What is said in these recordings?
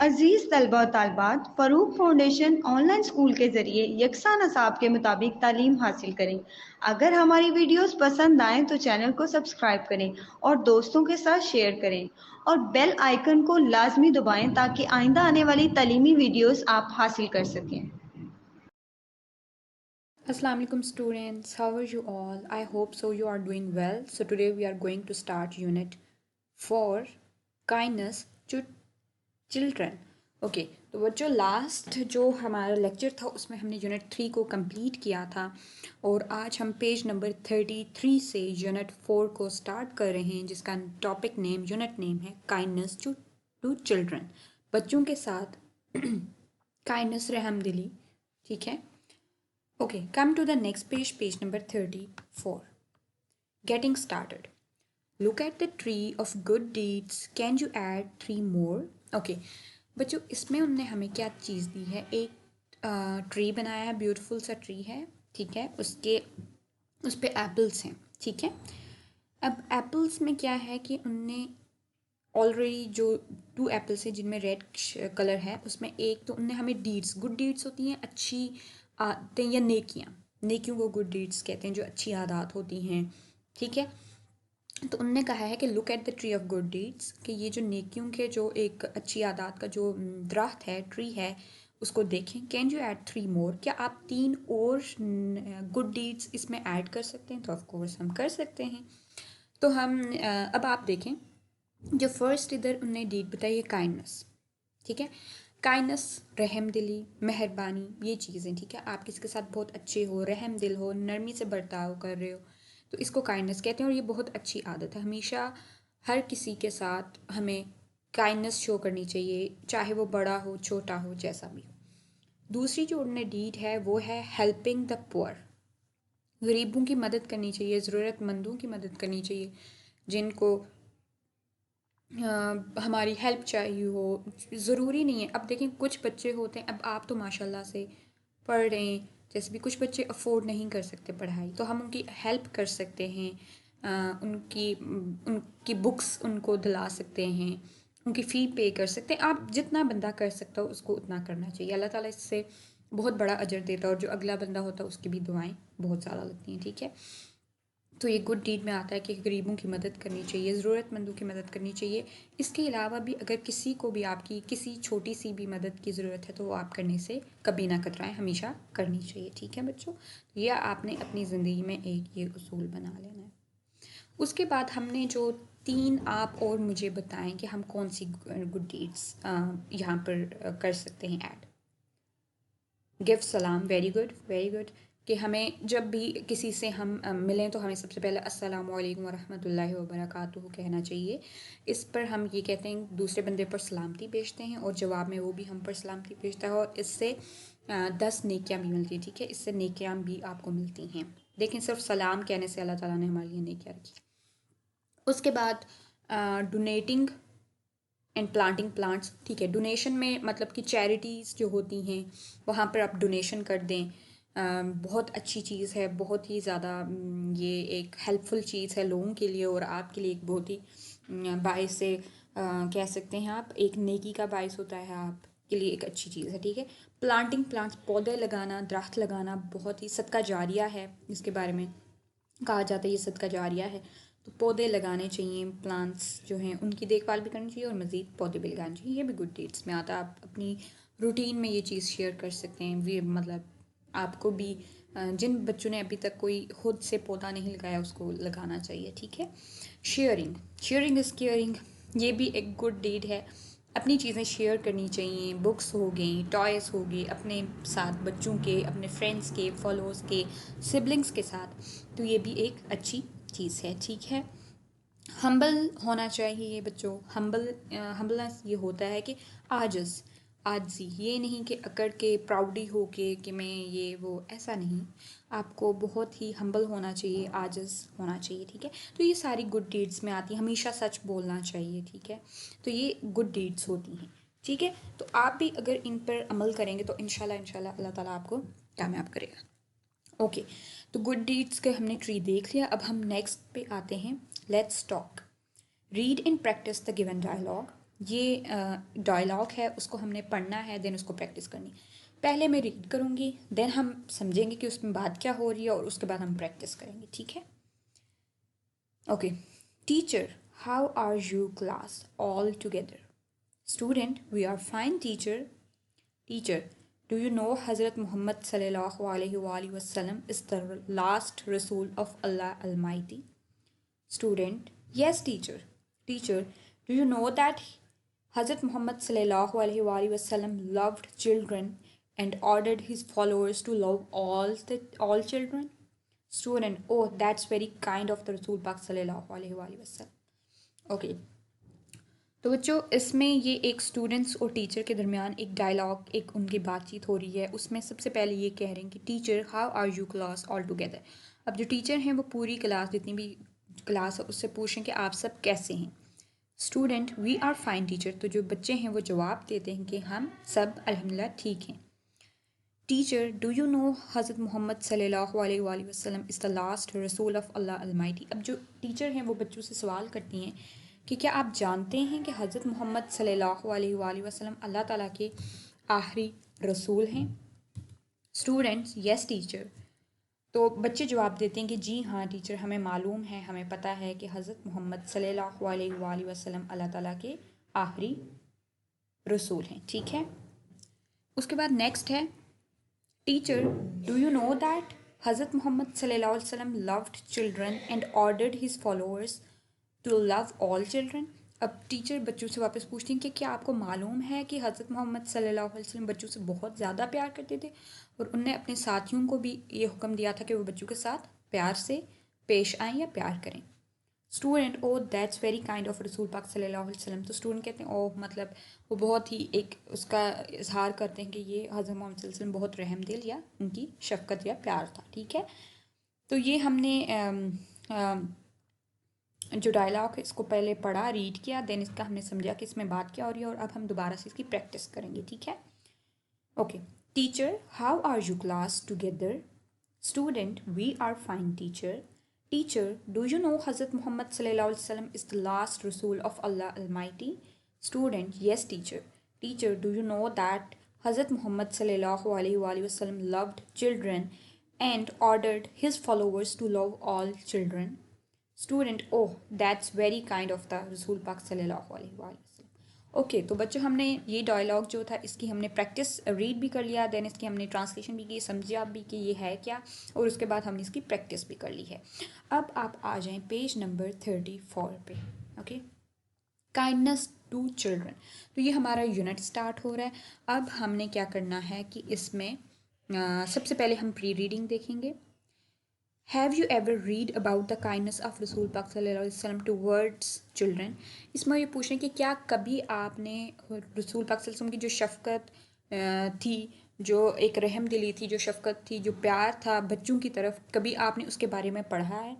عزیز طلبہ و طالبات، Farooq foundation on line school کے ذریعے یکساں نصاب کے مطابق تعلیم حاصل کریں۔ اگر ہماری ویڈیوز پسند آئیں تو چینل کو سبسکرائب کریں اور دوستوں کے ساتھ شیئر کریں اور بیل آئیکن کو لازمی دبائیں تاکہ آئندہ آنے والی تعلیمی ویڈیوز آپ حاصل کر سکیں۔ Assalamu alaikum students, how are you all? I hope so you are doing well. So today we are going to start unit 4, kindness to children. Okay, تو وہ جو لاسٹ جو ہمارا لیکچر تھا اس میں ہم نے یونٹ 3 کو کمپلیٹ کیا تھا، اور آج ہم پیج نمبر 33 سے یونٹ 4 کو سٹارٹ کر رہے ہیں، جس کا ٹاپک نیم یونٹ نیم ہے کائنڈنس ٹو چلڈرن، بچوں کے ساتھ کائنڈنس، رحم دلی، ٹھیک ہے۔ Okay, come to the next page, page number 34. Getting started. Look at the tree of good deeds. Can you add 3 more? Okay, بچوں اس میں انہوں نے ہمیں کیا چیز دی ہے، ایک ٹری بنایا ہے، بیوٹیفل سا ٹری ہے، ٹھیک ہے، اس پہ ایپلس ہیں، ٹھیک ہے۔ اب ایپلس میں کیا ہے کہ انہوں نے آلریڈی جو 2 ایپلس ہیں جن میں ریڈ کلر ہے، اس میں ایک تو انہوں نے ہمیں ڈیڈس، گڈ ڈیڈس ہوتی ہیں اچھی عادتیں یا نیکیوں کو گڈ ڈیڈس کہتے ہیں، جو اچھی عادات ہوتی ہیں، ٹھیک ہے۔ تو انہوں نے کہا ہے کہ look at the tree of good deeds, کہ یہ جو نیکیوں کے جو ایک اچھی عادات کا جو درخت ہے، ٹری ہے، اس کو دیکھیں۔ کین یو ایڈ 3 مور، کیا آپ 3 اور گڈ ڈیڈس اس میں ایڈ کر سکتے ہیں؟ تو آف کورس ہم کر سکتے ہیں۔ تو ہم اب آپ دیکھیں، جو فرسٹ ادھر انہوں نے ڈیڈ بتائی ہے کائنڈنس، ٹھیک ہے۔ کائنڈنس، رحم دلی، مہربانی، یہ چیزیں، ٹھیک ہے۔ آپ کسی کے ساتھ بہت اچھے ہو، رحم دل ہو، نرمی سے برتاؤ کر رہے ہو، تو اس کو کائنڈنس کہتے ہیں، اور یہ بہت اچھی عادت ہے۔ ہمیشہ ہر کسی کے ساتھ ہمیں کائنڈنس شو کرنی چاہیے، چاہے وہ بڑا ہو، چھوٹا ہو، جیسا بھی ہو۔ دوسری جو انہوں نے ڈیڈ ہے وہ ہے ہیلپنگ دا پور، غریبوں کی مدد کرنی چاہیے، ضرورت مندوں کی مدد کرنی چاہیے، جن کو ہماری ہیلپ چاہیے ہو۔ ضروری نہیں ہے، اب دیکھیں کچھ بچے ہوتے ہیں، اب آپ تو ماشاء اللہ سے پڑھ رہے ہیں، جیسے بھی کچھ بچے افورڈ نہیں کر سکتے پڑھائی، تو ہم ان کی ہیلپ کر سکتے ہیں، ان کی بکس ان کو دلا سکتے ہیں، ان کی فی پے کر سکتے ہیں۔ آپ جتنا بندہ کر سکتا ہو اس کو اتنا کرنا چاہیے، اللہ تعالیٰ اس سے بہت بڑا اجر دیتا ہے، اور جو اگلا بندہ ہوتا ہے اس کی بھی دعائیں بہت زیادہ لگتی ہیں، ٹھیک ہے۔ تو یہ گڈ ڈیڈ میں آتا ہے کہ غریبوں کی مدد کرنی چاہیے، ضرورت مندوں کی مدد کرنی چاہیے۔ اس کے علاوہ بھی اگر کسی کو بھی آپ کی کسی چھوٹی سی بھی مدد کی ضرورت ہے تو وہ آپ کرنے سے کبھی نہ کترائیں، ہمیشہ کرنی چاہیے، ٹھیک ہے بچوں۔ یہ آپ نے اپنی زندگی میں ایک یہ اصول بنا لینا ہے۔ اس کے بعد ہم نے جو 3 آپ اور مجھے بتائیں کہ ہم کون سی گڈ ڈیڈس یہاں پر کر سکتے ہیں ایڈ۔ گفٹ سلام، ویری گڈ ویری گڈ، کہ ہمیں جب بھی کسی سے ہم ملیں تو ہمیں سب سے پہلے السلام علیکم ورحمۃ اللہ وبرکاتہ کہنا چاہیے۔ اس پر ہم یہ کہتے ہیں دوسرے بندے پر سلامتی بھیجتے ہیں، اور جواب میں وہ بھی ہم پر سلامتی بھیجتا ہے، اور اس سے 10 نیکیاں بھی ملتی ہیں، ٹھیک ہے، اس سے نیکیاں بھی آپ کو ملتی ہیں۔ دیکھیں صرف سلام کہنے سے اللہ تعالیٰ نے ہمارے لیے نیکیاں رکھی۔ اس کے بعد ڈونیٹنگ اینڈ پلانٹنگ پلانٹس، ٹھیک ہے۔ ڈونیشن میں مطلب کہ چیریٹیز جو ہوتی ہیں وہاں پر آپ ڈونیشن کر دیں، بہت اچھی چیز ہے، بہت ہی زیادہ یہ ایک ہیلپ فل چیز ہے لوگوں کے لیے، اور آپ کے لیے ایک بہت ہی باعث سے کہہ سکتے ہیں آپ، ایک نیکی کا باعث ہوتا ہے، آپ کے لیے ایک اچھی چیز ہے، ٹھیک ہے۔ پلانٹنگ پلانٹس، پودے لگانا، درخت لگانا بہت ہی صدقہ جاریہ ہے، اس کے بارے میں کہا جاتا ہے یہ صدقہ جاریہ ہے، تو پودے لگانے چاہیے، پلانٹس جو ہیں ان کی دیکھ بھال بھی کرنی چاہیے، اور مزید پودے بھی لگانے چاہیے، یہ بھی گڈ ڈیڈس میں آتا ہے۔ آپ اپنی روٹین میں یہ چیز شیئر کر سکتے ہیں، مطلب آپ کو بھی جن بچوں نے ابھی تک کوئی خود سے پودا نہیں لگایا اس کو لگانا چاہیے، ٹھیک ہے۔ شیئرنگ از کیئرنگ، یہ بھی ایک گڈ ڈیڈ ہے، اپنی چیزیں شیئر کرنی چاہیے، بکس ہو گئیں، ٹوائز ہو گئے، اپنے ساتھ بچوں کے، اپنے فرینڈس کے، فالوورس کے، سبلنگس کے ساتھ، تو یہ بھی ایک اچھی چیز ہے، ٹھیک ہے۔ ہمبل ہونا چاہیے بچوں، ہمبلنس یہ ہوتا ہے کہ آجزی، یہ نہیں کہ اکڑ کے پراؤڈی ہو کے کہ میں یہ وہ، ایسا نہیں، آپ کو بہت ہی ہمبل ہونا چاہیے، عاجز ہونا چاہیے، ٹھیک ہے۔ تو یہ ساری گڈ ڈیڈس میں آتی ہیں، ہمیشہ سچ بولنا چاہیے، ٹھیک ہے۔ تو یہ گڈ ڈیڈس ہوتی ہیں، ٹھیک ہے۔ تو آپ بھی اگر ان پر عمل کریں گے تو انشاءاللہ اللہ تعالیٰ آپ کو کامیاب کرے گا۔ اوکے، تو گڈ ڈیڈس کا ہم نے ٹری دیکھ لیا، اب ہم نیکسٹ پہ آتے ہیں۔ Let's talk, read and practice the given dialogue, یہ ڈائلاگ ہے، اس کو ہم نے پڑھنا ہے، دین اس کو پریکٹس کرنی. پہلے میں ریڈ کروں گی، دین ہم سمجھیں گے کہ اس میں بات کیا ہو رہی ہے، اور اس کے بعد ہم پریکٹس کریں گے. ٹھیک ہے؟ Okay. Teacher, how are you class all together? Student, we are fine teacher. Teacher, do you know Hazrat Muhammad صلی اللہ علیہ وآلہ وسلم is the last Rasul of Allah almighty? Student, yes teacher. Teacher, do you know that Hazrat Muhammad صلی اللہ علیہ وآلہ وسلم loved children and ordered his followers to love all children? Student, oh, that's very kind of the رسول پاک صلی اللہ علیہ وآلہ وسلم. اوکے. تو بچوں، اس میں یہ ایک اسٹوڈنٹس اور ٹیچر کے درمیان ایک ڈائلاگ، ایک ان کی بات چیت ہو رہی ہے. اس میں سب سے پہلے یہ کہہ رہے ہیں کہ teacher, how are you class all together. اب جو ٹیچر ہیں وہ پوری کلاس، جتنی بھی کلاس ہے، اس سے پوچھیں کہ آپ سب کیسے ہیں. Student, we are fine teacher. تو جو بچے ہیں وہ جواب دیتے ہیں کہ ہم سب الحمدللہ ٹھیک ہیں. Teacher, do you know Hazrat Muhammad صلی اللہ علیہ وآلہ وسلم is the last Rasul of Allah almighty. اب جو ٹیچر ہیں وہ بچوں سے سوال کرتی ہیں کہ کیا آپ جانتے ہیں کہ حضرت محمد صلی اللہ علیہ وآلہ وسلم اللہ تعالیٰ کے آخری رسول ہیں؟ اسٹوڈنٹس، یس ٹیچر. تو بچے جواب دیتے ہیں کہ جی ہاں ٹیچر، ہمیں معلوم ہے، ہمیں پتہ ہے کہ حضرت محمد صلی اللہ علیہ وآلہ وسلم اللہ تعالیٰ کے آخری رسول ہیں. ٹھیک ہے؟ اس کے بعد نیکسٹ ہے teacher, do you know that Hazrat Muhammad صلی اللہ علیہ وسلم loved children and ordered his followers to love all children. اب ٹیچر بچوں سے واپس پوچھتی ہیں کہ کیا آپ کو معلوم ہے کہ حضرت محمد صلی اللہ علیہ وسلم بچوں سے بہت زیادہ پیار کرتے تھے، اور ان نے اپنے ساتھیوں کو بھی یہ حکم دیا تھا کہ وہ بچوں کے ساتھ پیار سے پیش آئیں یا پیار کریں. Student, O that's very kind of رسول پاک صلی اللہ علیہ وسلم. تو اسٹوڈنٹ کہتے ہیں او مطلب وہ بہت ہی ایک اس کا اظہار کرتے ہیں کہ یہ حضرت محمد صلی اللہ علیہ وسلم بہت رحم دل یا ان کی شفقت یا پیار تھا. ٹھیک ہے؟ تو یہ ہم نے جو ڈائلاگ ہے اس کو پہلے پڑھا، ریڈ کیا، دین اس کا ہم نے سمجھا کہ اس میں بات کیا ہو رہی ہے، اور اب ہم دوبارہ سے اس کی پریکٹس کریں گے. ٹھیک ہے؟ Okay. Teacher, how are you class together? Student, we are fine teacher. Teacher, do you know Hazrat Muhammad صلی اللہ علیہ وسلم is the last Rasul of Allah almighty? Student, yes teacher. Teacher, do you know that Hazrat Muhammad صلی اللہ علیہ وآلہ وسلم loved children and ordered his followers to love all children? Student, oh that's very kind of the رسول پاک صلی اللہ علیہ وآلہ وسلم. اوکے. تو بچوں، ہم نے یہ ڈائلاگ جو تھا اس کی ہم نے پریکٹس ریڈ بھی کر لیا، دین اس کی ہم نے ٹرانسلیشن بھی کی، سمجھا بھی کہ یہ ہے کیا، اور اس کے بعد ہم نے اس کی پریکٹس بھی کر لی ہے. اب آپ آ جائیں پیج نمبر 34 پہ. اوکے. Kindness to children. تو یہ ہمارا یونٹ اسٹارٹ ہو رہا ہے. اب ہم نے کیا کرنا ہے کہ اس میں سب سے پہلے ہم پری ریڈنگ دیکھیں گے. Have you ever red about the kindness of رسول پاک صلی اللہ علیہ وسلم ٹو ورڈس چلڈرن؟ اس میں یہ پوچھیں کہ کیا کبھی آپ نے رسول پاک صلی اللہ علیہ وسلم کی جو شفقت تھی، جو ایک رحم دلی تھی، جو شفقت تھی، جو پیار تھا بچوں کی طرف، کبھی آپ نے اس کے بارے میں پڑھا ہے؟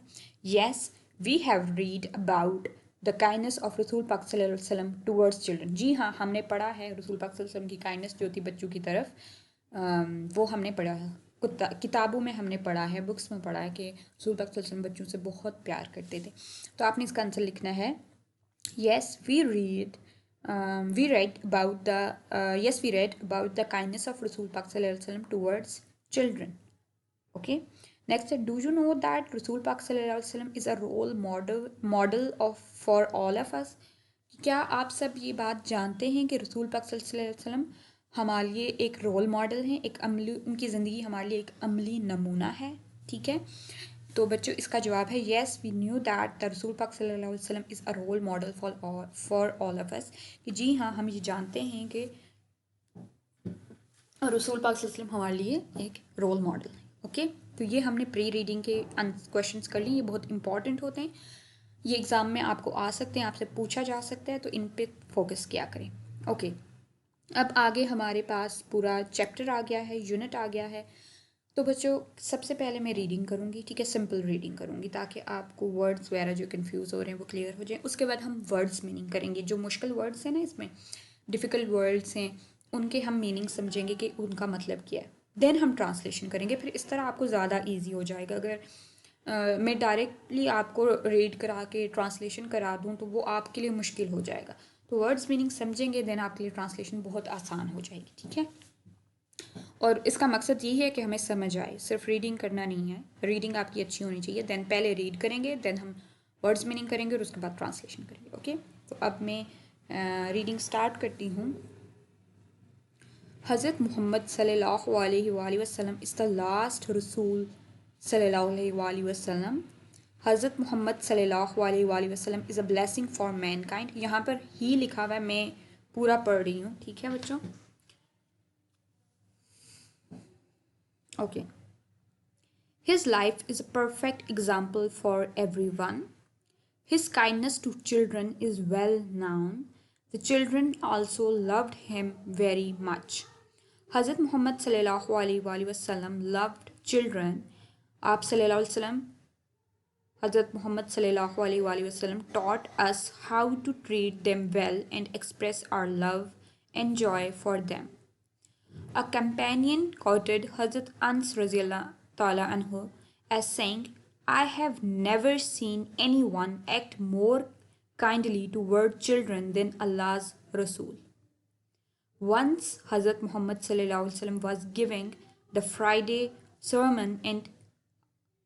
Yes, we have read about the kindness of رسول پاک صلی اللہ علیہ وسلم ٹورڈز چلڈرن. جی ہاں، ہم نے پڑھا ہے رسول پاک صلی اللہ علیہ وسلم کی کائنڈنس جو تھی بچوں کی طرف، وہ ہم نے پڑھا ہے. کتابوں میں ہم نے پڑھا ہے، بکس میں پڑھا ہے کہ رسول پاک صلی اللہ علیہ وسلم بچوں سے بہت پیار کرتے تھے. تو آپ نے اس کا آنسر لکھنا ہے yes we read about the kindness of رسول پاک صلی اللہ علیہ وسلم ٹورڈز چلڈرن. اوکے. نیکسٹ ہے ڈو یو نو دیٹ رسول پاک صلی اللہ علیہ وسلم is a role model of for all of us? کیا آپ سب یہ بات جانتے ہیں کہ رسول پاک صلی اللہ علیہ وسلم ہمارے لیے ایک رول ماڈل ہیں، ایک عملی، ان کی زندگی ہمارے لیے ایک عملی نمونہ ہے. ٹھیک ہے؟ تو بچوں اس کا جواب ہے yes we new that the رسول پاک صلی اللہ علیہ وسلم is a role model for all of us. کہ جی ہاں، ہم یہ جانتے ہیں کہ رسول پاک صلی اللہ علیہ وسلم ہمارے لیے ایک رول ماڈل ہے. اوکے. تو یہ ہم نے پری ریڈنگ کے کویشچنس کر لی، یہ بہت امپورٹنٹ ہوتے ہیں، یہ ایگزام میں آپ کو آ سکتے ہیں، آپ سے پوچھا جا سکتا ہے، تو ان پہ فوکس کیا کریں. اوکے. اب آگے ہمارے پاس پورا چیپٹر آ گیا ہے، یونٹ آ گیا ہے. تو بچوں سب سے پہلے میں ریڈنگ کروں گی. ٹھیک ہے؟ سمپل ریڈنگ کروں گی تاکہ آپ کو ورڈز وغیرہ جو کنفیوز ہو رہے ہیں وہ کلیئر ہو جائیں. اس کے بعد ہم ورڈز میننگ کریں گے. جو مشکل ورڈز ہیں نا، اس میں ڈیفیکلٹ ورڈز ہیں، ان کے ہم میننگ سمجھیں گے کہ ان کا مطلب کیا ہے. دین ہم ٹرانسلیشن کریں گے. پھر اس طرح آپ کو زیادہ ایزی ہو جائے گا. اگر میں ڈائریکٹلی آپ کو ریڈ کرا کے ٹرانسلیشن کرا دوں تو وہ آپ کے لیے مشکل ہو جائے گا. تو ورڈز میننگ سمجھیں گے دین آپ کے لیے ٹرانسلیشن بہت آسان ہو جائے گی. ٹھیک ہے. اور اس کا مقصد یہ ہے کہ ہمیں سمجھ آئے, صرف ریڈنگ کرنا نہیں ہے. ریڈنگ آپ کی اچھی ہونی چاہیے, دین پہلے ریڈ کریں گے, دین ہم ورڈز میننگ کریں گے اور اس کے بعد ٹرانسلیشن کریں گے. اوکے. تو اب میں ریڈنگ سٹارٹ کرتی ہوں. حضرت محمد صلی اللہ علیہ وآلہ وسلم از دا لاسٹ رسول صلی اللہ علیہ وآلہ وسلم. حضرت محمد صلی اللہ علیہ وآلہ وسلم is a blessing for mankind. یہاں پر ہی لکھا ہوا ہے, میں پورا پڑھ رہی ہوں. ٹھیک ہے بچوں. Okay. His life is a perfect example for everyone. His kindness to children is well known. The children also loved him very much. Hazrat Muhammad sallallahu alaihi wasallam loved children. آپ صلی اللہ علیہ وسلم حضرت محمد صلی اللہ علیہ وسلم taught us how to treat them well and express our love and joy for them. A companion quoted Hazrat Anas radiallahu ta'ala anhu as saying, I have never seen anyone act more kindly toward children than Allah's Rasul. Once Hazrat Muhammad sallallahu alaihi wasallam was giving the Friday sermon and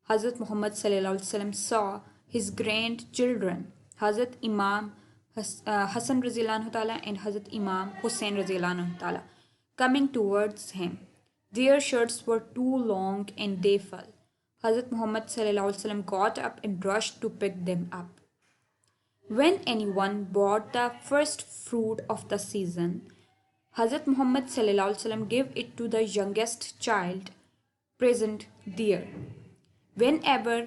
Hazrat Muhammad sallallahu alaihi wasallam saw his grandchildren, Hazrat Imam Hassan radiallahu ta'ala and Hazrat Imam Hussain radiallahu ta'ala, coming towards him. Their shirts were too long and they fell. Hazrat Muhammad sallallahu alaihi wasallam got up and rushed to pick them up. When anyone brought the first fruit of the season, Hazrat Muhammad sallallahu alaihi wasallam gave it to the youngest child present there. Whenever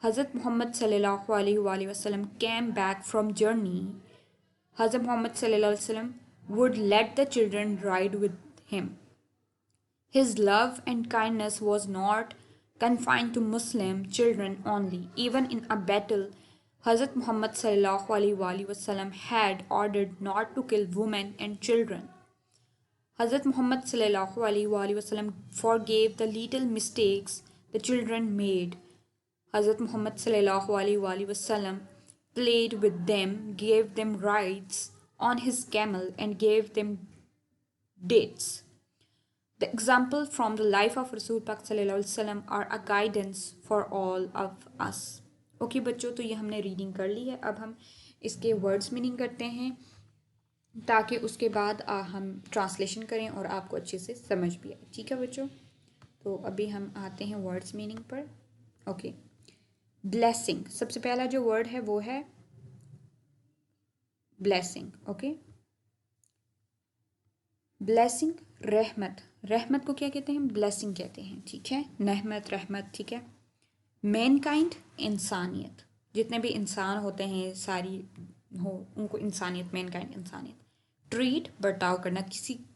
Hazrat Muhammad sallallahu alaihi wasallam came back from journey, Hazrat Muhammad sallallahu alaihi wasallam would let the children ride with him. His love and kindness was not confined to Muslim children only. Even in a battle, Hazrat Muhammad sallallahu alaihi wasallam had ordered not to kill women and children. Hazrat Muhammad sallallahu alaihi wasallam forgave the little mistakes the children made. Hazrat Muhammad sallallahu alaihi wasallam played with them, gave them rides on his camel and gave them dates. The example from the life of Rasul Pak sallallahu alaihi wasallam are a guidance for all of us. Okay بچوں, تو یہ ہم نے reading کر لی ہے. اب ہم اس کے ورڈز میننگ کرتے ہیں تاکہ اس کے بعد ہم ٹرانسلیشن کریں اور آپ کو اچھے سے سمجھ بھی آئے. ٹھیک ہے بچوں. تو ابھی ہم آتے ہیں ورڈز میننگ پر. اوکے. بلیسنگ, سب سے پہلا جو ورڈ ہے وہ ہے بلیسنگ. اوکے. بلیسنگ, رحمت. رحمت کو کیا کہتے ہیں؟ بلیسنگ کہتے ہیں. ٹھیک ہے. نحمت, رحمت. ٹھیک ہے. مین کائنڈ, انسانیت. جتنے بھی انسان ہوتے ہیں ساری ان کو انسانیت, مین کائنڈ انسانیت. ٹریٹ, برتاؤ کرنا.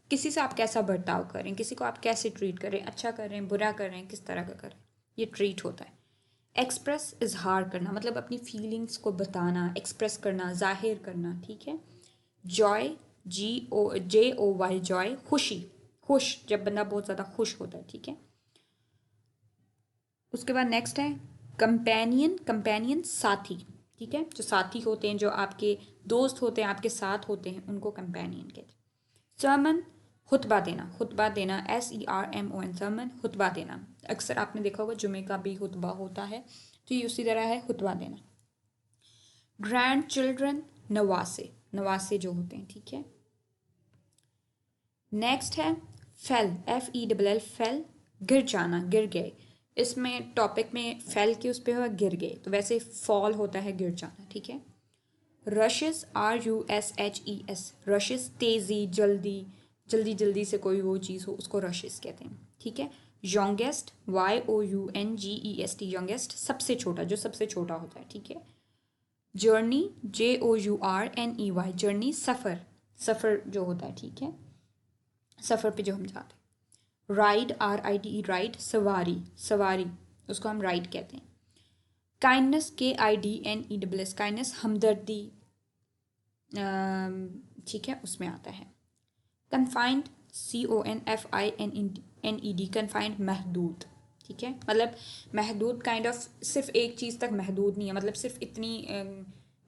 کسی سے آپ کیسا برتاؤ کریں, کسی کو آپ کیسے ٹریٹ کریں, اچھا کر رہے ہیں, برا کر رہے ہیں, کس طرح کا کر رہے ہیں, یہ ٹریٹ ہوتا ہے. ایکسپریس, اظہار کرنا, مطلب اپنی فیلنگس کو بتانا, ایکسپریس کرنا, ظاہر کرنا. ٹھیک ہے. جوائے, JOY, جوائے, خوشی, خوش, جب بندہ بہت زیادہ خوش ہوتا ہے. ٹھیک ہے. اس کے بعد نیکسٹ ہے کمپینین. کمپینین, ساتھی. ٹھیک ہے. جو ساتھی ہوتے ہیں, جو آپ کے دوست ہوتے ہیں, آپ کے ساتھ ہوتے ہیں, ان کو کمپینین کہتے ہیں. سرمن, خطبہ دینا. خطبہ دینا, SERMON, سرمن, خطبہ دینا. اکثر آپ نے دیکھا ہوگا جمعے کا بھی خطبہ ہوتا ہے, تو یہ اسی طرح ہے, خطبہ دینا. Grand children, نواسے. نواسے جو ہوتے ہیں. ٹھیک ہے. نیکسٹ ہے فیل, FELL, فیل, گر جانا, گر گئے. اس میں ٹاپک میں فیل کے اس پہ ہوا گر گئے, تو ویسے فال ہوتا ہے گر جانا. ٹھیک ہے. رشز, RUSHES, رشز, تیزی, جلدی, جلدی سے کوئی وہ چیز ہو, اس کو رشز کہتے ہیں. ٹھیک ہے. یونگیسٹ, YOUNGEST, یونگیسٹ, سب سے چھوٹا, جو سب سے چھوٹا ہوتا ہے. ٹھیک ہے. جرنی, JOURNEY, جرنی, سفر, سفر جو ہوتا ہے. ٹھیک ہے. سفر پہ جو ہم جاتے ہیں. رائڈ, RIDE, رائڈ, سواری, سواری, اس کو ہم رائڈ کہتے ہیں. کائنڈنس, KIDNESS, کائنڈنس, ہمدردی. ٹھیک ہے, اس میں آتا ہے. کنفائنڈ, CONFINED, کنفائنڈ, محدود. ٹھیک ہے. مطلب محدود کائنڈ آف, صرف ایک چیز تک محدود نہیں ہے, مطلب صرف اتنی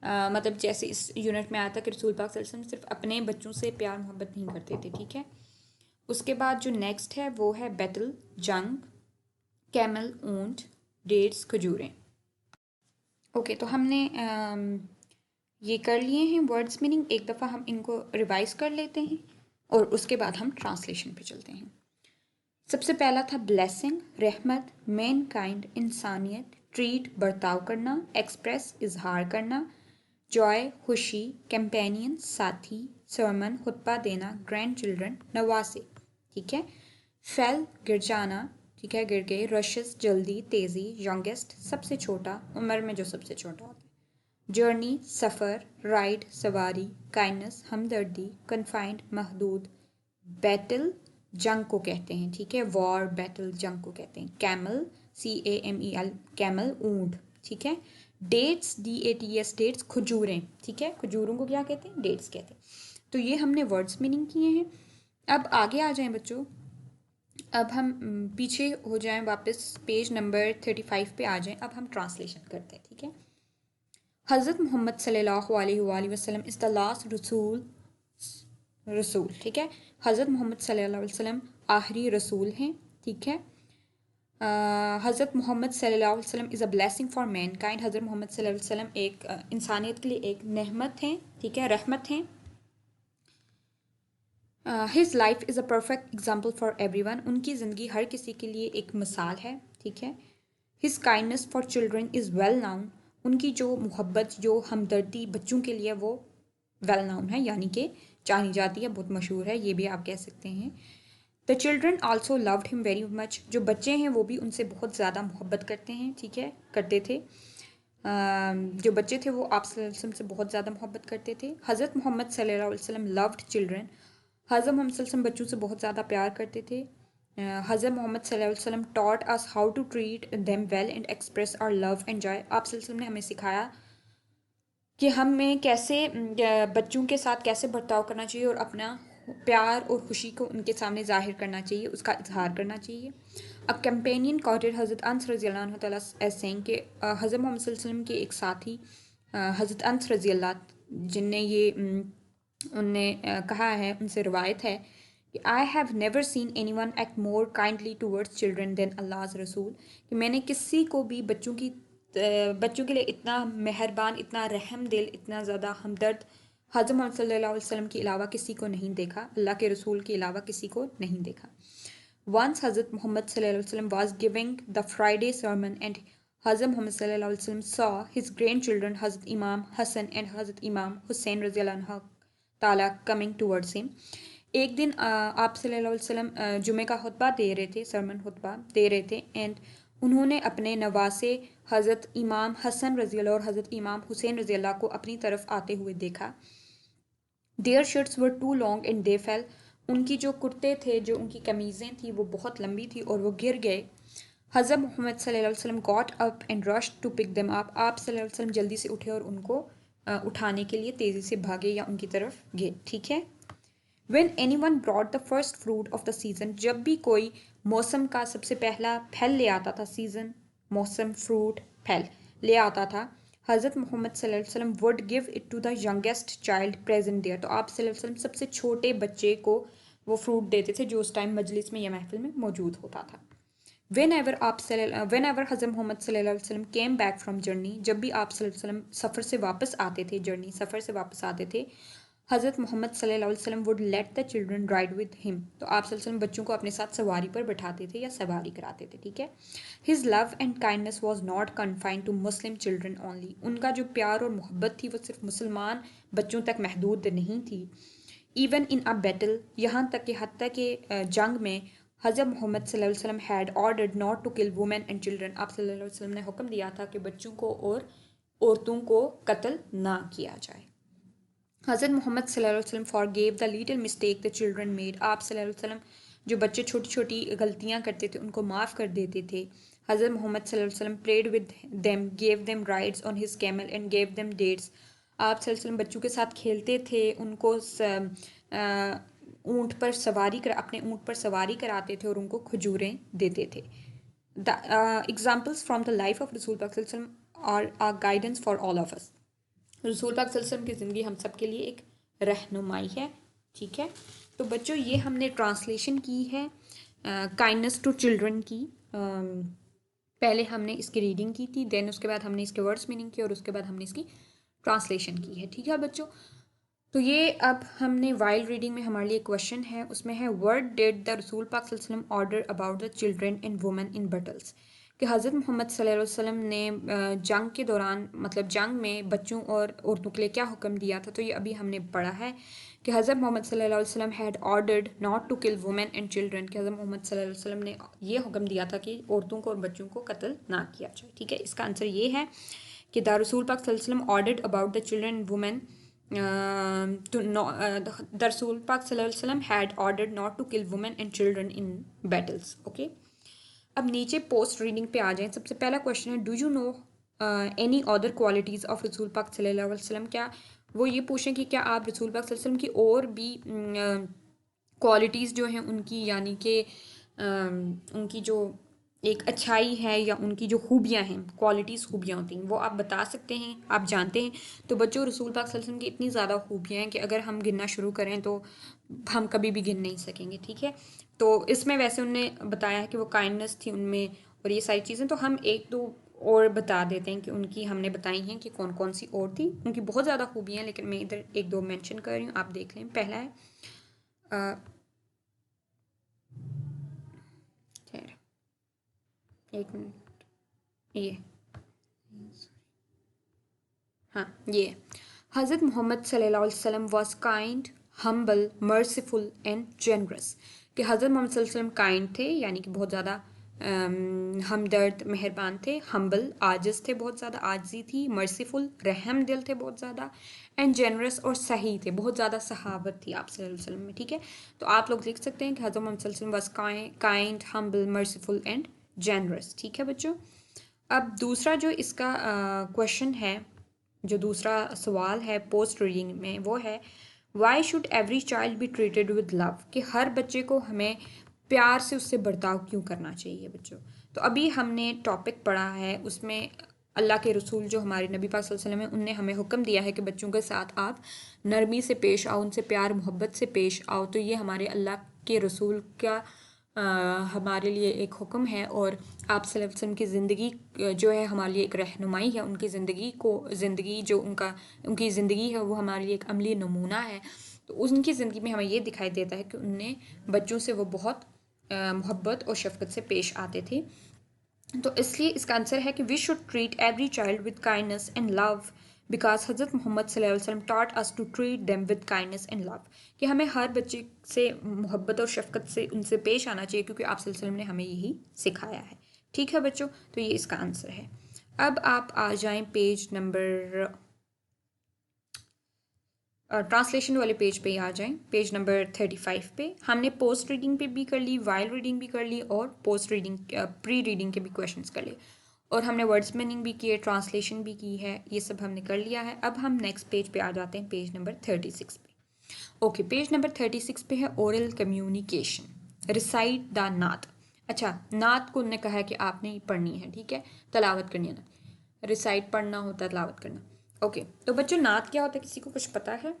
مطلب جیسے اس یونٹ میں آیا تھا کہ رسول پاک صلی اللہ علیہ وسلم صرف اپنے بچوں سے پیار محبت نہیں کرتے تھے. ٹھیک ہے. اس کے بعد جو نیکسٹ ہے وہ ہے بیٹل، جنگ، کیمل، اونٹ، ڈیٹس، کھجوریں. اوکے تو ہم نے یہ کر لیے ہیں ورڈس میننگ. ایک دفعہ ہم ان کو ریوائز کر لیتے ہیں اور اس کے بعد ہم ٹرانسلیشن پہ چلتے ہیں. سب سے پہلا تھا بلیسنگ، رحمت، مین کائنڈ، انسانیت، ٹریٹ، برتاؤ کرنا، ایکسپریس، اظہار کرنا، جوائے، خوشی، کمپینین، ساتھی، سرمن، خطبہ دینا، گرینڈ چلڈرن، نواسے. ٹھیک ہے. فیل، گر جانا. ٹھیک ہے، گر گئے. رشز، جلدی، تیزی. ینگسٹ، سب سے چھوٹا، عمر میں جو سب سے چھوٹا ہوتا ہے. جرنی، سفر. رائڈ، سواری. کائنڈنس، ہمدردی. کنفائنڈ، محدود. بیٹل، جنگ کو کہتے ہیں. ٹھیک ہے. وار، بیٹل، جنگ کو کہتے ہیں. کیمل، CAMEL، کیمل، اونٹ. ٹھیک ہے. ڈیٹس، DATS، ڈیٹس، کھجوریں. ٹھیک ہے. کھجوروں کو کیا کہتے ہیں؟ ڈیٹس کہتے ہیں. تو یہ ہم نے ورڈس میننگ کیے ہیں. اب آگے آ جائیں بچوں. اب ہم پیچھے ہو جائیں واپس پیج نمبر 35 پہ آ جائیں. اب ہم ٹرانسلیشن کرتے ہیں. ٹھیک ہے. حضرت محمد صلی اللہ علیہ وآلہ وسلم از دا لاسٹ رسول. ٹھیک ہے. حضرت محمد صلی اللہ علیہ وسلم آخری رسول ہیں. ٹھیک ہے. حضرت محمد صلی اللہ علیہ وسلم is a blessing for mankind. حضرت محمد صلی اللہ علیہ وسلم ایک انسانیت کے لیے ایک نعمت ہیں. ٹھیک ہے. رحمت ہیں. His life is a perfect example for everyone. ان کی زندگی ہر کسی کے لیے ایک مثال ہے. ٹھیک ہے. His kindness for children is well known. ان کی جو محبت، جو ہمدردی بچوں کے لیے وہ ویل ناؤن ہے، یعنی کہ جانی جاتی ہے، بہت مشہور ہے. یہ بھی آپ کہہ سکتے ہیں. دا چلڈرن آلسو لوڈ ہم ویری مچ. جو بچے ہیں وہ بھی ان سے بہت زیادہ محبت کرتے ہیں. ٹھیک ہے. کرتے تھے. جو بچے تھے وہ آپ صلی اللہ علیہ وسلم سے بہت زیادہ محبت کرتے تھے. حضرت محمد صلی اللہ علیہ وسلم لوڈ چلڈرن. حضرت محمد صلی اللہ علیہ وسلم بچوں سے بہت زیادہ پیار کرتے تھے. حضرت محمد صلی اللہ علیہ وسلم ٹاٹ us how to treat them well and express our love and joy. آپ صلی اللہ علیہ وسلم نے ہمیں سکھایا کہ ہمیں کیسے بچوں کے ساتھ کیسے برتاؤ کرنا چاہیے اور اپنا پیار اور خوشی کو ان کے سامنے ظاہر کرنا چاہیے، اس کا اظہار کرنا چاہیے. اب کمپینین کوٹڈ حضرت انس رضی اللہ عنہ تعالیٰ ایز سینگ کہ حضرت محمد صلی اللہ علیہ وسلم کے ایک ساتھی حضرت انس رضی اللہ، جن نے یہ ان نے کہا ہے، ان سے روایت ہے کہ I have never seen anyone act more kindly towards children than Allah's رسول. کہ میں نے کسی کو بھی بچوں کے لیے اتنا مہربان، اتنا رحم دل، اتنا زیادہ ہمدرد حضرت محمد صلی اللہ علیہ وسلم کے علاوہ کسی کو نہیں دیکھا. اللہ کے رسول کے علاوہ کسی کو نہیں دیکھا. ونس حضرت محمد صلی اللہ علیہ وسلم was giving the Friday sermon and حضرت محمد صلی اللہ علیہ وسلم saw his grandchildren حضرت امام حسن اینڈ حضرت امام حسین رضی اللہ عنہ تعالیٰ coming towards him. ایک دن آپ صلی اللہ علیہ وسلم جمعہ کا خطبہ دے رہے تھے، سرمن خطبہ دے رہے تھے، اینڈ انہوں نے اپنے نواسے حضرت امام حسن رضی اللہ اور حضرت امام حسین رضی اللہ کو اپنی طرف آتے ہوئے دیکھا. Their shirts were too long and they fell. ان کی جو کرتے تھے، جو ان کی قمیضیں تھیں وہ بہت لمبی تھی اور وہ گر گئے. حضرت محمد صلی اللہ علیہ وسلم got up and rushed to pick them up. آپ صلی اللہ علیہ وسلم جلدی سے اٹھے اور ان کو اٹھانے کے لیے تیزی سے بھاگے یا ان کی طرف گئے. ٹھیک ہے. When anyone brought the first fruit of the season. جب بھی کوئی موسم کا سب سے پہلا پھل لے آتا تھا، سیزن موسم، فروٹ، پھل لے آتا تھا، حضرت محمد صلی اللہ علیہ وسلم would give it to the youngest child present there. تو آپ صلی اللہ علیہ وسلم سب سے چھوٹے بچے کو وہ فروٹ دیتے تھے جو اس ٹائم مجلس میں یا محفل میں موجود ہوتا تھا. whenever حضرت محمد صلی اللہ علیہ وسلم came back from journey. جب بھی آپ صلی اللہ علیہ وسلم سفر سے واپس آتے تھے، جرنی سفر سے واپس آتے تھے، حضرت محمد صلی اللہ علیہ وسلم would let the children ride with him. تو آپ صلی اللہ علیہ وسلم بچوں کو اپنے ساتھ سواری پر بٹھاتے تھے یا سواری کراتے تھے. ٹھیک ہے. His love and kindness was not confined to Muslim children only. ان کا جو پیار اور محبت تھی وہ صرف مسلمان بچوں تک محدود نہیں تھی. Even in a battle. یہاں تک کہ حتیٰ کہ جنگ میں حضرت محمد صلی اللہ علیہ وسلم had ordered not to kill women and children. آپ صلی اللہ علیہ وسلم نے حکم دیا تھا کہ بچوں کو اور عورتوں کو قتل نہ کیا جائے. حضرت محمد صلی اللہ علیہ وسلم forgave the little mistake the children made. آپ صلی اللہ علیہ وسلم جو بچے چھوٹی چھوٹی غلطیاں کرتے تھے ان کو معاف کر دیتے تھے. حضرت محمد صلی اللہ علیہ وسلم played with them, gave them rides on his camel and gave them dates. آپ صلی اللہ علیہ وسلم بچوں کے ساتھ کھیلتے تھے، ان کو اونٹ پر سواری اپنے اونٹ پر سواری کراتے تھے اور ان کو کھجوریں دیتے تھے. Examples from the life of رسول پاک صلی اللہ علیہ وسلم are a guidance for all of us. رسول پاک صلی اللہ علیہ وسلم کی زندگی ہم سب کے لیے ایک رہنمائی ہے. ٹھیک ہے. تو بچوں یہ ہم نے ٹرانسلیشن کی ہے کائنڈنس ٹو چلڈرن کی. پہلے ہم نے اس کی ریڈنگ کی تھی، دین اس کے بعد ہم نے اس کے ورڈس میننگ کی، اور اس کے بعد ہم نے اس کی ٹرانسلیشن کی ہے. ٹھیک ہے بچوں. تو یہ اب ہم نے وائل ریڈنگ میں ہمارے لیے ایک کوشچن ہے، اس میں ہے وٹ ڈیڈ دا رسول پاک صلی اللہ علیہ وسلم order about the children and women in battles, کہ حضرت محمد صلی اللہ علیہ وسلم نے جنگ کے دوران، مطلب جنگ میں بچوں اور عورتوں کے لیے کیا حکم دیا تھا. تو یہ ابھی ہم نے پڑھا ہے کہ حضرت محمد صلی اللہ علیہ وسلم had ordered not to kill women and children, کہ حضرت محمد صلی اللہ علیہ وسلم نے یہ حکم دیا تھا کہ عورتوں کو اور بچوں کو قتل نہ کیا جائے. ٹھیک ہے. اس کا آنسر یہ ہے کہ دا رسول پاک صلی اللہ علیہ وسلم ordered about the children and women. The Rasul Pak Sallallahu Alaihi Wasallam had ordered not to kill women and children in battles. Okay. اب نیچے پوسٹ ریڈنگ پہ آ جائیں. سب سے پہلا کوشچن ہے do you know any other qualities of رسول پاک صلی اللہ علیہ وسلم. کیا وہ یہ پوچھیں کہ کیا آپ رسول پاک صلی اللہ علیہ وسلم کی اور بھی کوالٹیز جو ہیں ان کی، یعنی کہ ان کی جو ایک اچھائی ہے یا ان کی جو خوبیاں ہیں، کوالٹیز خوبیاں ہوتی ہیں، وہ آپ بتا سکتے ہیں، آپ جانتے ہیں. تو بچوں رسول پاک صلی اللہ علیہ وسلم کی اتنی زیادہ خوبیاں ہیں کہ اگر ہم گننا شروع کریں تو ہم کبھی بھی گن نہیں سکیں گے. ٹھیک ہے. تو اس میں ویسے انہوں نے بتایا ہے کہ وہ کائنڈنس تھی ان میں اور یہ ساری چیزیں. تو ہم ایک دو اور بتا دیتے ہیں کہ ان کی ہم نے بتائی ہیں کہ کون کون سی اور تھی. ان کی بہت زیادہ خوبیاں ہیں لیکن میں ادھر ایک دو مینشن کر رہی ہوں، آپ دیکھ لیں. پہلا ہے ایک منٹ، یہ ہاں یہ حضرت محمد صلی اللہ علیہ وسلم was kind, humble, merciful and generous. کہ حضرت محمد صلی اللہ علیہ وسلم کائنڈ تھے، یعنی کہ بہت زیادہ ہمدرد، مہربان تھے. ہمبل، عاجز تھے، بہت زیادہ عاجزی تھی. مرسیفل، رحم دل تھے بہت زیادہ. اینڈ جنرس، اور صحیح تھے، بہت زیادہ سخاوت تھی آپ صلی اللہ علیہ وسلم میں. ٹھیک ہے. تو آپ لوگ لکھ سکتے ہیں کہ حضرت محمد صلی اللہ علیہ وسلم was kind, humble, merciful and generous. ٹھیک ہے بچوں. اب دوسرا جو اس کا کوشچن ہے، جو دوسرا سوال ہے پوسٹ ریڈنگ میں، وہ ہے why should every child be treated with love, کہ ہر بچے کو ہمیں پیار سے اس سے برتاؤ کیوں کرنا چاہیے بچوں. تو ابھی ہم نے ٹاپک پڑھا ہے، اس میں اللہ کے رسول جو ہمارے نبی پاک صلی اللہ علیہ وسلم ہیں، ان نے ہمیں حکم دیا ہے کہ بچوں کے ساتھ آپ نرمی سے پیش آؤ، ان سے پیار محبت سے پیش آؤ. تو یہ ہمارے اللہ کے رسول کا ہمارے لیے ایک حکم ہے، اور آپ صلی اللہ علیہ وسلم کی زندگی جو ہے ہمارے لیے ایک رہنمائی ہے. ان کی زندگی جو ان کی زندگی ہے وہ ہمارے لیے ایک عملی نمونہ ہے. تو ان کی زندگی میں ہمیں یہ دکھائی دیتا ہے کہ ان نے بچوں سے وہ بہت محبت اور شفقت سے پیش آتے تھے. تو اس لیے اس کا آنسر ہے کہ we should treat every child with kindness and love, because حضرت محمد صلی اللہ علیہ وسلم taught us to treat them with kindness and love, کہ ہمیں ہر بچے سے محبت اور شفقت سے ان سے پیش آنا چاہیے، کیونکہ آپ صلی اللہ علیہ وسلم نے ہمیں یہی سکھایا ہے. ٹھیک ہے بچوں. تو یہ اس کا آنسر ہے. اب آپ آ جائیں پیج نمبر ٹرانسلیشن والے پیج پہ ہی آ جائیں، پیج نمبر 35 پہ. ہم نے پوسٹ ریڈنگ پہ بھی کر لی، وائل ریڈنگ بھی کر لی، اور پوسٹ ریڈنگ پری ریڈنگ کے بھی کویشچنس کر لیے، اور ہم نے ورڈس میننگ بھی کیے، ٹرانسلیشن بھی کی ہے. یہ سب ہم نے کر لیا ہے. اب ہم نیکسٹ پیج پہ آ جاتے ہیں، پیج نمبر 36 پہ. اوکے. پیج نمبر 36 پہ ہے اورل کمیونیکیشن، ریسائٹ دا نعت. اچھا، نعت کو انہوں نے کہا ہے کہ آپ نے پڑھنی ہے. ٹھیک ہے. تلاوت کرنی ہے نا، ریسائٹ پڑھنا ہوتا ہے، تلاوت کرنا. اوکے. تو بچوں نعت کیا ہوتا ہے، کسی کو کچھ پتہ ہے؟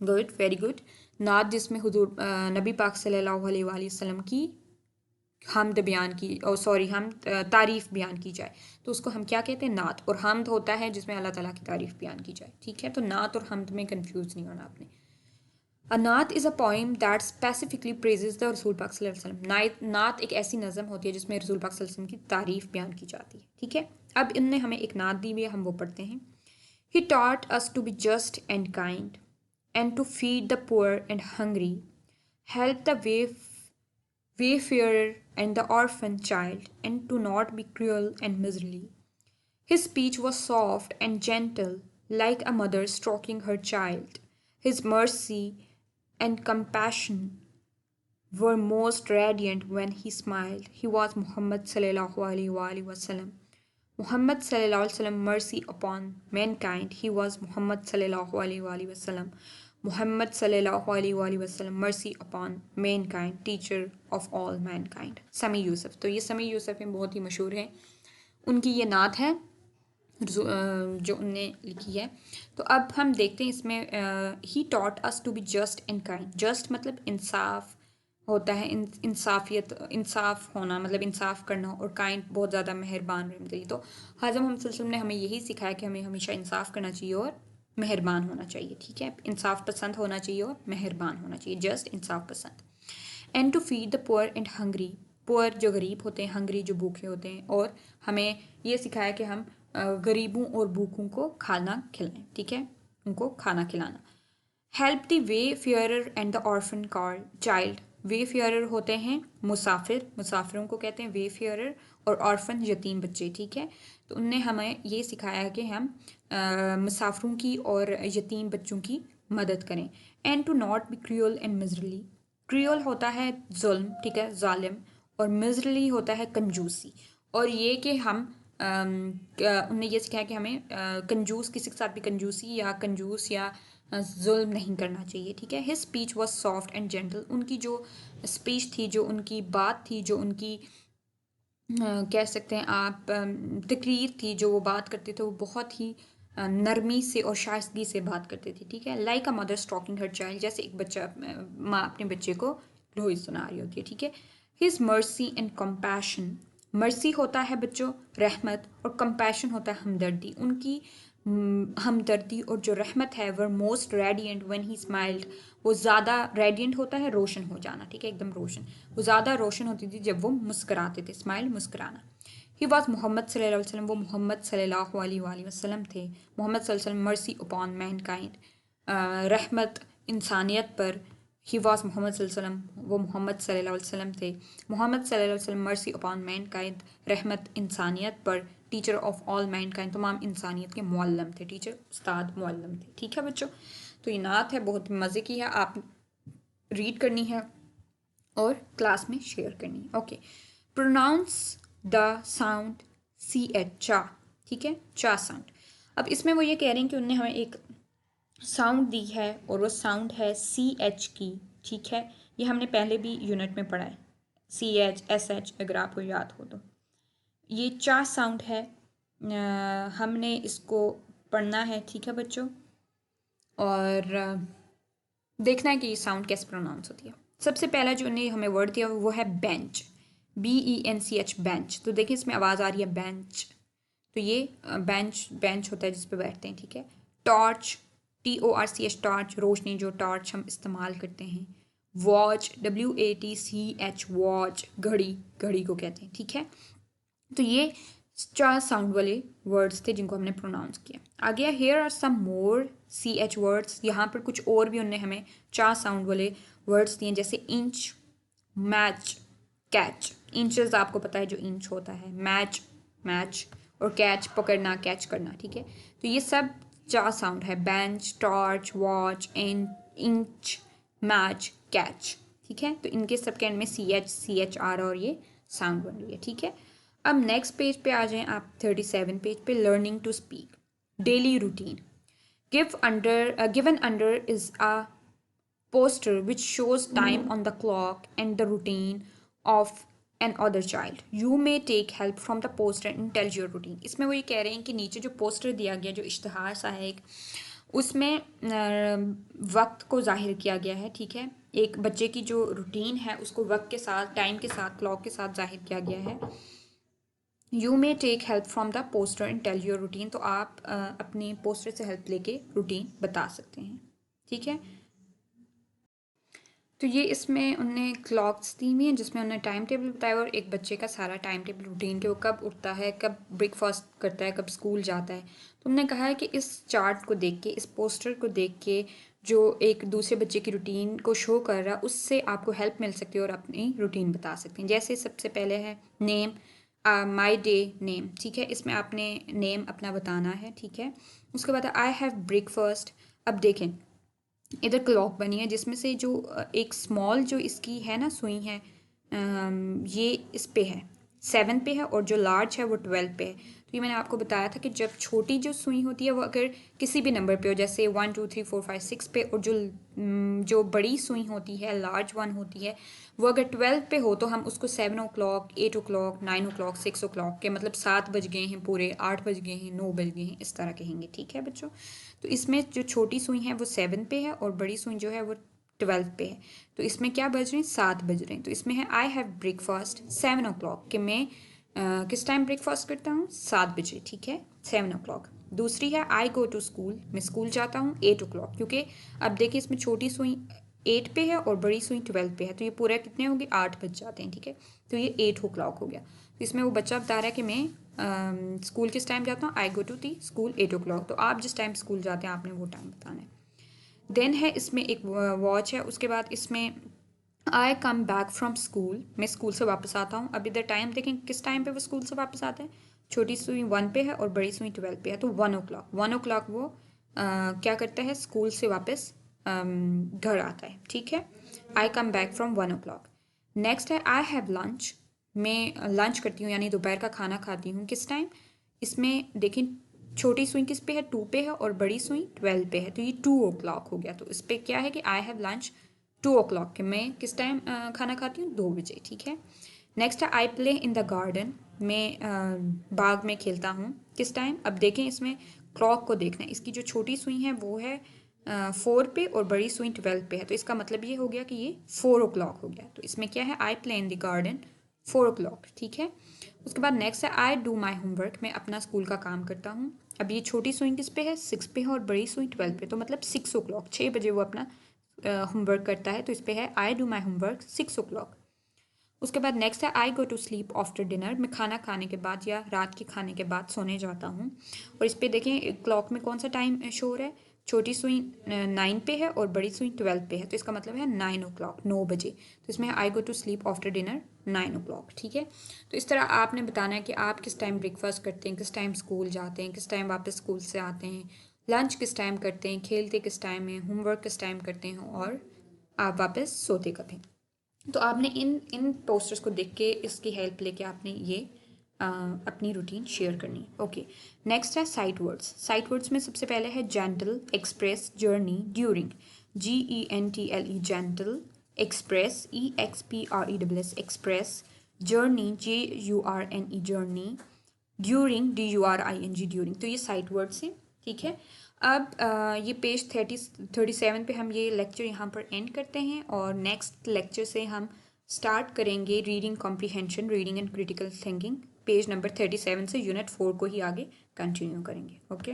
Good, very good. نعت جس میں حضور نبی پاک صلی اللہ علیہ وآلہ وسلم کی حمد بیان کی، تعریف بیان کی جائے، تو اس کو ہم کیا کہتے ہیں؟ نعت. اور حمد ہوتا ہے جس میں اللہ تعالیٰ کی تعریف بیان کی جائے. ٹھیک ہے. تو نعت اور حمد میں کنفیوز نہیں ہونا آپ نے. A نعت از a poem that specifically praises دا رسول پاک صلی اللہ علیہ وسلم. نعت ایک ایسی نظم ہوتی ہے جس میں رسول پاک صلی اللہ علیہ وسلم کی تعریف بیان کی جاتی ہے. ٹھیک ہے. اب ان نے ہمیں ایک نعت دی ہوئی ہے، ہم وہ پڑھتے ہیں. He taught us to be just and kind, and to feed the poor and hungry, help the wayfarer and the orphan child, and to not be cruel and miserly. His speech was soft and gentle, like a mother stroking her child. His mercy and compassion were most radiant when he smiled. He was Muhammad sallallahu alaihi wasallam. Muhammad sallallahu alaihi wasallam, mercy upon mankind. He was Muhammad sallallahu alaihi wasallam. Muhammad sallallahu alaihi wasallam, mercy upon mankind, teacher of all mankind. سمی یوسف. تو یہ سمی یوسف ہیں، بہت ہی مشہور ہیں. ان کی یہ نعت ہے. جو ان نے لکھی ہے. تو اب ہم دیکھتے ہیں اس میں he taught us to be just and kind. Just مطلب انصاف ہوتا ہے, انصاف ہونا مطلب انصاف کرنا, اور کائنڈ بہت زیادہ مہربان رحم دلی. تو حضرت محمد صلی اللہ علیہ وسلم نے ہمیں یہی سکھایا کہ ہمیں ہمیشہ انصاف کرنا چاہیے اور مہربان ہونا چاہیے. ٹھیک ہے, انصاف پسند ہونا چاہیے اور مہربان ہونا چاہیے, جسٹ انصاف پسند. And to feed the poor and Hungary. پور جو غریب ہوتے ہیں, ہنگری جو بھوکے ہوتے ہیں, اور ہمیں یہ سکھایا کہ ہم غریبوں اور بھوکوں کو کھانا کھلائیں. ٹھیک ہے, ان کو کھانا کھلانا. Help the wayfarer and the orphan child. Wayfarer ہوتے ہیں مسافر, مسافروں کو کہتے ہیں وے فیئرر, اور آرفن یتیم بچے. ٹھیک ہے, تو ان نے ہمیں یہ سکھایا کہ ہم مسافروں کی اور یتیم بچوں کی مدد کریں. And to not be cruel and miserly. Cruel ہوتا ہے ظلم, ٹھیک ہے, ظالم, اور مزرلی ہوتا ہے کنجوسی. اور یہ کہ ہم ان نے یہ سکھایا کہ ہمیں کنجوس, کسی کے ساتھ بھی کنجوسی یا کنجوس یا ظلم نہیں کرنا چاہیے. ٹھیک ہے. His speech was soft and gentle. ان کی جو اسپیچ تھی, جو ان کی بات تھی, جو ان کی کہہ سکتے ہیں آپ تقریر تھی, جو وہ بات کرتے تھے, وہ بہت ہی نرمی سے اور شائستگی سے بات کرتے تھے. ٹھیک ہے, like a mother stalking Hare child. جیسے ایک بچہ, ماں اپنے بچے کو لوہی سنا رہی ہوتی ہے. ٹھیک ہے. His mercy and compassion. مرسی ہوتا ہے بچوں رحمت, اور کمپیشن ہوتا ہے ہمدردی. ان کی ہمدردی اور جو رحمت ہے, were most radiant when he smiled. وہ زیادہ ریڈینٹ ہوتا ہے روشن ہو جانا. ٹھیک ہے, ایک دم روشن. وہ زیادہ روشن ہوتی تھی جب وہ مسکراتے تھے, اسمائل مسکرانا. ہی واز محمد صلی اللہ علیہ وسلم. وہ محمد صلی اللہ علیہ وآلہ وسلم تھے. محمد صلی اللہ علیہ وسلم مرسی اپان مین کائنڈ. رحمت انسانیت پر. ہی واز محمد صلی اللہ علیہ وسلم. وہ محمد صلی اللہ علیہ وسلم تھے. محمد صلی اللہ علیہ وسلم مرسی اپان مین کائنڈ. رحمت انسانیت پر. Teacher of all mankind. تمام انسانیت کے معلم تھے. ٹیچر استاد معلم تھے. ٹھیک ہے بچوں, تو یہ نعت ہے, بہت مزے کی ہے, آپ ریڈ کرنی ہے اور کلاس میں شیئر کرنی ہے. Okay. Pronounce the sound C H, چا. ٹھیک ہے, چا ساؤنڈ. اب اس میں وہ یہ کہہ رہے ہیں کہ انہوں نے ہمیں ایک ساؤنڈ دی ہے, اور وہ ساؤنڈ ہے سی ایچ کی. ٹھیک ہے, یہ ہم نے پہلے بھی یونٹ میں پڑھا ہے, سی ایچ, ایس ایچ, اگر آپ کو یاد ہو تو. یہ چا ساؤنڈ ہے, ہم نے اس کو پڑھنا ہے. ٹھیک ہے بچوں, اور دیکھنا ہے کہ یہ ساؤنڈ کیسے پروناؤنس ہوتی ہے. سب سے پہلا جو انہیں ہمیں ورڈ دیا وہ ہے بینچ, BENCH, بینچ. تو دیکھیں اس میں آواز آ رہی ہے بینچ, تو یہ بینچ ہوتا ہے جس پہ بیٹھتے ہیں. ٹھیک ہے. ٹارچ, TORCH, ٹارچ, روشنی, جو ٹارچ ہم استعمال کرتے ہیں. واچ, WATCH, واچ, گھڑی, گھڑی کو کہتے ہیں. ٹھیک ہے, تو یہ 4 ساؤنڈ والے ورڈس تھے جن کو ہم نے پروناؤنس کیا. آگے here are some more CH words. یہاں پر کچھ اور بھی انہوں نے ہمیں 4 ساؤنڈ والے ورڈس دیے, جیسے انچ, میچ, کیچ. انچز آپ کو پتہ ہے جو انچ ہوتا ہے, میچ, اور کیچ پکڑنا, کیچ کرنا. ٹھیک ہے, تو یہ سب 4 ساؤنڈ ہے, bench, torch, watch, inch, match, catch. ٹھیک ہے, تو ان کے سب کے اینڈ میں CH آ رہا, اور یہ ساؤنڈ بن رہی ہے. ٹھیک ہے. اب نیکسٹ پیج پہ آ جائیں آپ, 37 پیج پہ. Learning to speak, daily routine. Given under is a poster which shows time on the clock and the routine of another child. You may take help from the poster and tell your routine. اس میں وہ یہ کہہ رہے ہیں کہ نیچے جو poster دیا گیا, جو اشتہار سا ہے ایک, اس میں وقت کو ظاہر کیا گیا ہے. ٹھیک ہے, ایک بچے کی جو روٹین ہے اس کو وقت کے ساتھ, ٹائم کے ساتھ, کلاک کے ساتھ ظاہر کیا گیا ہے. You may take help from the poster and tell your routine. تو آپ اپنے پوسٹر سے ہیلپ لے کے روٹین بتا سکتے ہیں. ٹھیک ہے, تو یہ اس میں ان نے کلاکس دی ہوئی ہیں جس میں انہوں نے ٹائم ٹیبل بتایا, اور ایک بچے کا سارا ٹائم ٹیبل روٹین کہ وہ کب اٹھتا ہے, کب بریک فاسٹ کرتا ہے, کب اسکول جاتا ہے. تو انہوں نے کہا ہے کہ اس چارٹ کو دیکھ کے, اس پوسٹر کو دیکھ کے, جو ایک دوسرے بچے کی روٹین کو شو کر رہا, اس سے آپ کو ہیلپ مل سکتی ہے اور اپنی روٹین بتا سکتے ہیں. جیسے سب سے پہلے ہے نیم, مائی ڈے نیم. ٹھیک ہے, اس میں آپ نے نیم اپنا بتانا ہے. ٹھیک ہے, اس کے بعد آئی ہیو بریک فاسٹ. اب دیکھیں ادھر کلاک بنی ہے جس میں سے جو ایک اسمال جو اس کی ہے نا سوئی ہے, یہ اس پہ ہے. 7 پہ ہے اور جو لارج ہے وہ 12 پہ ہے. تو یہ میں نے آپ کو بتایا تھا کہ جب چھوٹی جو سوئی ہوتی ہے وہ اگر کسی بھی نمبر پہ ہو جیسے 1 2 3 4 5 6 پہ اور جو بڑی سوئی ہوتی ہے لارج ون ہوتی ہے وہ اگر 12 پہ ہو تو ہم اس کو 7 o'clock 8 o'clock 9 o'clock 6 o'clock کے مطلب 7 بج گئے ہیں پورے 8 بج گئے ہیں 9 بج گئے ہیں اس طرح کہیں گے. ٹھیک ہے بچوں. تو اس میں جو چھوٹی سوئی ہے وہ 7 پہ ہے اور بڑی سوئی جو ہے وہ 12 پہ ہے. تو اس میں کیا بج رہے ہیں 7 بج رہے ہیں. تو اس میں ہے I have break fast 7 o'clock کہ میں کس ٹائم بریک فاسٹ کرتا ہوں 7 بجے. ٹھیک ہے 7 o'clock. دوسری ہے آئی گو ٹو اسکول میں اسکول جاتا ہوں 8 o'clock کیونکہ اب دیکھیں اس میں چھوٹی سوئی 8 پہ ہے اور بڑی سوئی 12 پہ ہے تو یہ پورا کتنے ہوگی 8 بج جاتے ہیں. ٹھیک ہے تو یہ 8 o'clock ہو گیا. تو اس میں وہ بچہ بتا رہا ہے کہ میں اسکول کس ٹائم جاتا ہوں آئی go to the school 8 o'clock. تو آپ جس ٹائم اسکول جاتے ہیں آپ نے وہ ٹائم بتانا ہے. دین ہے اس میں ایک واچ ہے. اس کے بعد اس میں آئی کم بیک فرام اسکول میں اسکول سے واپس آتا ہوں. اب ادھر ٹائم دیکھیں کس ٹائم پہ وہ اسکول سے واپس آتا ہے. چھوٹی سوئی 1 پہ ہے اور بڑی سوئی 12 پہ ہے تو 1 o'clock 1 o'clock وہ کیا کرتا ہے اسکول سے واپس گھر آتا ہے. ٹھیک ہے I come back from 1 o'clock. Next ہے آئی ہیو لنچ میں لنچ کرتی ہوں یعنی دوپہر کا کھانا کھاتی ہوں کس ٹائم. اس میں دیکھیں چھوٹی سوئی کس پہ ہے 2 پہ ہے اور بڑی سوئی 12 پہ ہے تو یہ 2 o'clock ہو گیا. تو اس پہ کیا ہے کہ آئی ہیو لنچ 2 o'clock کہ میں کس ٹائم کھانا کھاتی ہوں 2 بجے. ٹھیک ہے. نیکسٹ ہے آئی پلے ان دا گارڈن میں باغ میں کھیلتا ہوں کس ٹائم. اب دیکھیں اس میں کلاک کو دیکھنا ہے. اس کی جو چھوٹی سوئی ہے وہ ہے 4 پہ اور بڑی سوئی 12 پہ ہے تو اس کا مطلب یہ ہو گیا کہ یہ 4 o'clock ہو گیا. تو اس میں کیا ہے آئی پلے ان دی گارڈن 4 o'clock. ٹھیک ہے. اس کے بعد نیکسٹ ہے I do my home work میں اپنا اسکول کا کام کرتا ہوں. اب یہ چھوٹی سوئی کس پہ ہے 6 پہ ہے اور بڑی سوئی 12 پہ تو مطلب 6 o'clock 6 بجے وہ اپنا ہوم ورک کرتا ہے. تو اس پہ ہے I do my homework 6 o'clock. اس کے بعد نیکسٹ ہے I go to sleep after dinner میں کھانا کھانے کے بعد یا رات کے کھانے کے بعد سونے جاتا ہوں. اور اس پہ دیکھیں کلاک میں کون سا ٹائم شو ہو رہا ہے. چھوٹی سوئی 9 پہ ہے اور بڑی سوئی 12 پہ ہے تو اس کا مطلب ہے 9 o'clock 9 بجے. تو اس میں I go to sleep after dinner 9 o'clock. ٹھیک ہے. تو اس طرح آپ نے بتانا ہے کہ آپ کس ٹائم بریک فاسٹ کرتے ہیں کس ٹائم اسکول جاتے ہیں کس ٹائم واپس اسکول سے آتے ہیں لنچ کس ٹائم کرتے ہیں کھیلتے کس ٹائم ہیں ہوم ورک کس ٹائم کرتے ہیں اور آپ واپس سوتے کب ہیں. تو آپ نے ان پوسٹرز کو دیکھ کے اس کی ہیلپ لے کے آپ نے یہ اپنی روٹین شیئر کرنی ہے. اوکے. نیکسٹ ہے سائٹ ورڈس. سائٹ ورڈس میں سب سے پہلے ہے gentle express journey during GENTLE gentle express EXPRESS express journey JURNE journey during DURING during. تو یہ سائٹ ورڈس ہیں. ٹھیک ہے. اب یہ پیج 37 پہ ہم یہ لیکچر یہاں پر اینڈ کرتے ہیں اور نیکسٹ لیکچر سے ہم سٹارٹ کریں گے reading comprehension reading and critical thinking page number 37 سے یونٹ 4 کو ہی آگے کنٹینیو کریں گے. اوکے.